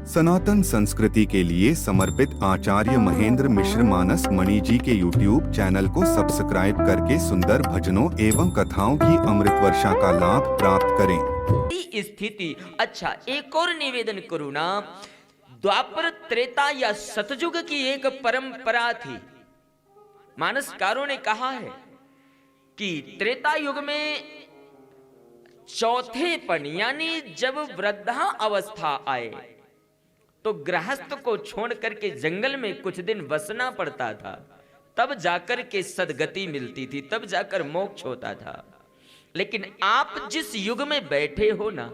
सनातन संस्कृति के लिए समर्पित आचार्य महेंद्र मिश्र मानस मणि जी के YouTube चैनल को सब्सक्राइब करके सुंदर भजनों एवं कथाओं की अमृत वर्षा का लाभ प्राप्त करें। स्थिति। अच्छा, एक और निवेदन करूं ना, द्वापर त्रेता या सतयुग की एक परंपरा थी। मानसकारों ने कहा है कि त्रेता युग में चौथे पन यानी जब वृद्धा अवस्था आए तो गृहस्थ को छोड़ करके जंगल में कुछ दिन बसना पड़ता था, तब जाकर के सदगति मिलती थी, तब जाकर मोक्ष होता था। लेकिन आप जिस युग में बैठे हो ना,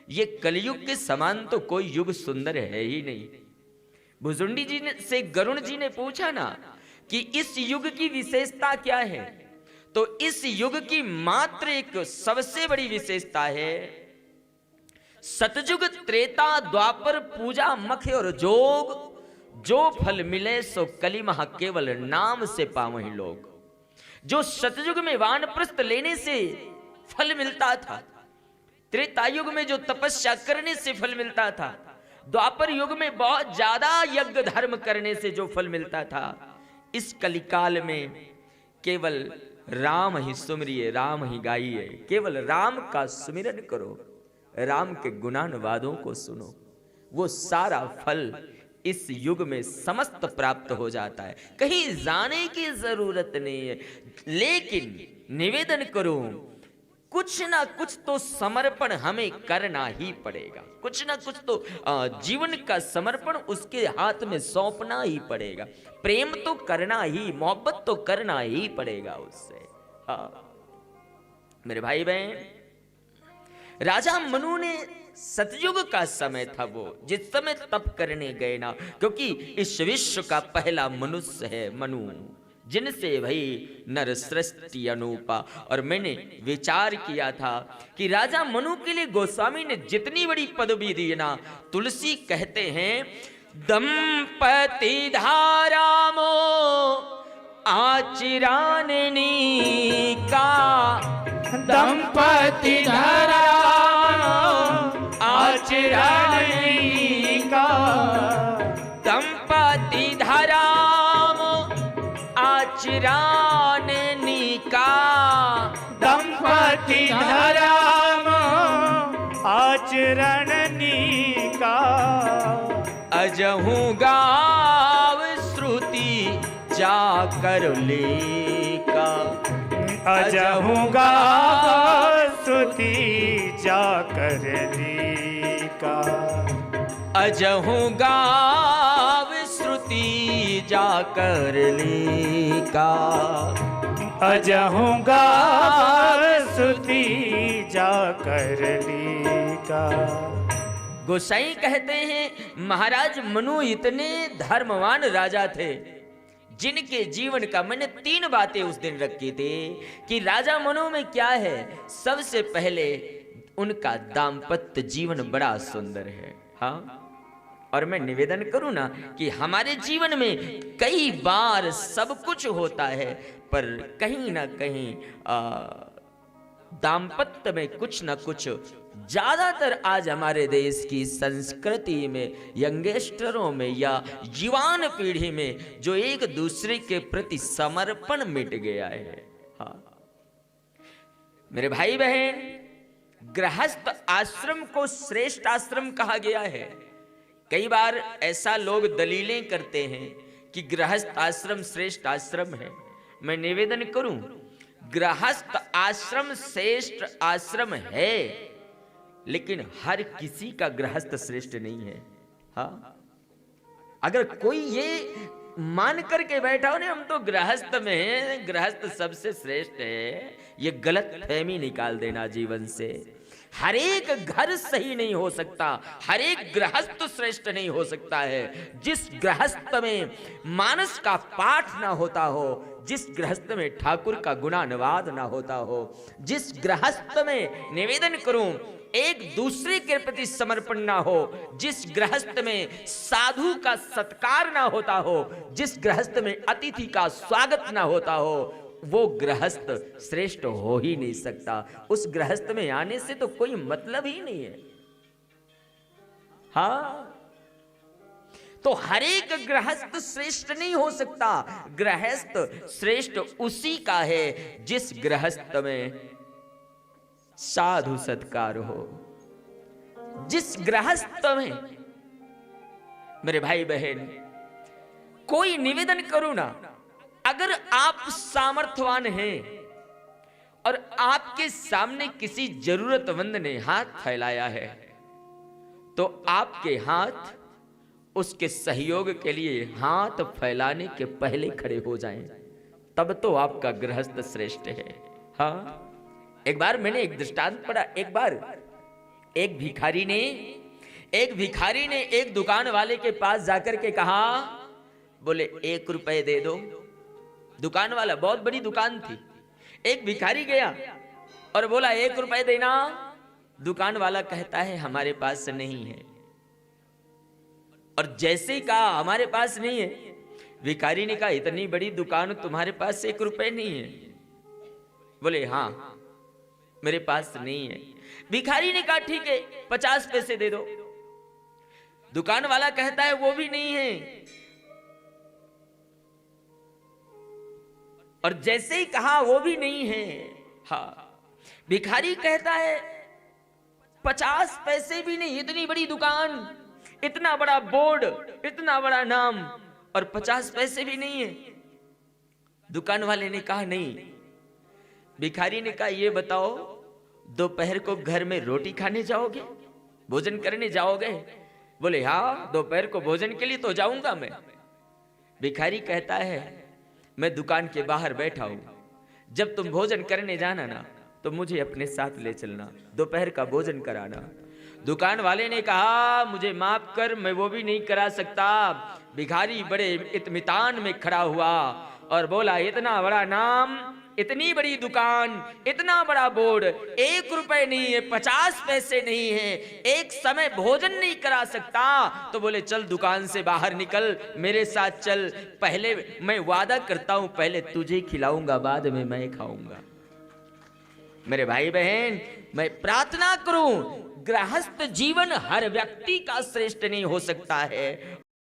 ये कलयुग के समान तो कोई युग सुंदर है ही नहीं। भुजुंडी जी से गरुण जी ने पूछा ना कि इस युग की विशेषता क्या है, तो इस युग की मात्र एक सबसे बड़ी विशेषता है, सतयुग त्रेता द्वापर पूजा मख और जोग, जो फल मिले सो कलिमह केवल नाम से पावहीं लोग। जो सतयुग में वानप्रस्थ लेने से फल मिलता था, त्रेता युग में जो तपस्या करने से फल मिलता था, द्वापर युग में बहुत ज्यादा यज्ञ धर्म करने से जो फल मिलता था, इस कलिकाल में केवल राम ही सुमरिए, राम ही गाइए, केवल राम का सुमिरन करो, राम के गुणानुवादों को सुनो, वो सारा फल इस युग में समस्त प्राप्त हो जाता है, कहीं जाने की जरूरत नहीं है। लेकिन निवेदन करूं, कुछ ना कुछ तो समर्पण हमें करना ही पड़ेगा, कुछ ना कुछ तो जीवन का समर्पण उसके हाथ में सौंपना ही पड़ेगा। प्रेम तो करना ही, मोहब्बत तो करना ही पड़ेगा उससे। हाँ मेरे भाई बहन, राजा मनु ने सतयुग का समय था वो जिस समय तप करने गए ना, क्योंकि इस विश्व का पहला मनुष्य है मनु, जिनसे भाई नर सृष्टि अनूपा। और मैंने विचार किया था कि राजा मनु के लिए गोस्वामी ने जितनी बड़ी पदवी दी ना, तुलसी कहते हैं दंपति धारामो आचिराननी का, दंपति धारामो आचिराननी का, दंपति धारामो आचिराननी का, दंपति धारामो आचरणनी का। अजहू गाव श्रुति जाकर लेका, अजहू स्तुति जाकर लीका, अजहू गाव श्रुति जाकर लेका, अजहू स्तुति जाकर लीका। गोसाई कहते हैं महाराज मनु इतने धर्मवान राजा थे, जिनके जीवन का मैंने 3 बातें उस दिन रखी थी कि राजा मनु में क्या है। सबसे पहले उनका दाम्पत्य जीवन बड़ा सुंदर है। हाँ, और मैं निवेदन करूं ना कि हमारे जीवन में कई बार सब कुछ होता है, पर कहीं ना कहीं दाम्पत्य में कुछ ना कुछ, ज्यादातर आज हमारे देश की संस्कृति में, यंगस्टरों में या युवान पीढ़ी में जो एक दूसरे के प्रति समर्पण मिट गया है। हाँ मेरे भाई बहन, गृहस्थ आश्रम को श्रेष्ठ आश्रम कहा गया है। कई बार ऐसा लोग दलीलें करते हैं कि गृहस्थ आश्रम श्रेष्ठ आश्रम है। मैं निवेदन करूं, गृहस्थ आश्रम श्रेष्ठ आश्रम है, लेकिन हर किसी का गृहस्थ श्रेष्ठ नहीं है। हाँ, अगर कोई ये मान करके बैठा हो ना हम तो गृहस्थ में हैं, गृहस्थ सबसे श्रेष्ठ है, ये गलत फहमी निकाल देना जीवन से। हर एक घर सही नहीं हो सकता, हर एक गृहस्थ श्रेष्ठ नहीं हो सकता है। जिस गृहस्थ में मानस का पाठ ना होता हो, जिस गृहस्थ में ठाकुर का गुणानुवाद ना होता हो, जिस गृहस्थ में निवेदन करूं एक दूसरे के प्रति समर्पण ना हो, जिस गृहस्थ में साधु का सत्कार ना होता हो, जिस गृहस्थ में अतिथि का स्वागत ना होता हो, वो गृहस्थ श्रेष्ठ हो ही नहीं सकता। उस गृहस्थ में आने से तो कोई मतलब ही नहीं है। हाँ, तो हर एक गृहस्थ श्रेष्ठ नहीं हो सकता। गृहस्थ श्रेष्ठ उसी का है जिस गृहस्थ में साधु सत्कार हो, जिस गृहस्थ में। मेरे भाई बहन, कोई निवेदन करो ना, अगर आप सामर्थ्यवान हैं और आपके सामने किसी जरूरतमंद ने हाथ फैलाया है, तो आपके हाथ उसके सहयोग के लिए हाथ फैलाने के पहले खड़े हो जाएं, तब तो आपका गृहस्थ श्रेष्ठ है। हाँ, एक बार मैंने एक दृष्टांत पढ़ा। एक बार एक भिखारी ने एक दुकान वाले के पास जाकर के कहा, बोले 1 रुपए दे दो। दुकान वाला, बहुत बड़ी दुकान थी। एक भिखारी गया और बोला 1 रुपए देना। दुकान वाला कहता है हमारे पास नहीं है। और जैसे ही कहा हमारे पास नहीं है, भिखारी ने कहा इतनी बड़ी दुकान, तुम्हारे पास 1 रुपए नहीं है? बोले हाँ मेरे पास नहीं है। भिखारी ने कहा ठीक है 50 पैसे दे दो। दुकान वाला कहता है वो भी नहीं है। और जैसे ही कहा वो भी नहीं है, हाँ, भिखारी कहता है 50 पैसे भी नहीं, इतनी बड़ी दुकान, इतना बड़ा बोर्ड, इतना बड़ा नाम, और 50 पैसे भी नहीं है। दुकान वाले ने कहा नहीं। भिखारी ने कहा ये बताओ, दोपहर को घर में रोटी खाने जाओगे, भोजन करने जाओगे? बोले हाँ, दोपहर को भोजन के लिए तो जाऊंगा मैं। भिखारी कहता है मैं दुकान के बाहर बैठा हूं, जब तुम भोजन करने जाना ना तो मुझे अपने साथ ले चलना, दोपहर का भोजन कराना। दुकान वाले ने कहा मुझे माफ कर, मैं वो भी नहीं करा सकता। भिखारी बड़े इत्मीनान में खड़ा हुआ और बोला इतना बड़ा नाम, इतनी बड़ी दुकान, इतना बड़ा बोर्ड, 1 रुपए नहीं है, 50 पैसे नहीं है, एक समय भोजन नहीं करा सकता। तो बोले चल दुकान से बाहर निकल, मेरे साथ चल, पहले मैं वादा करता हूं पहले तुझे खिलाऊंगा, बाद में मैं खाऊंगा। मेरे भाई बहन, मैं प्रार्थना करूं, गृहस्थ जीवन हर व्यक्ति का श्रेष्ठ नहीं हो सकता है।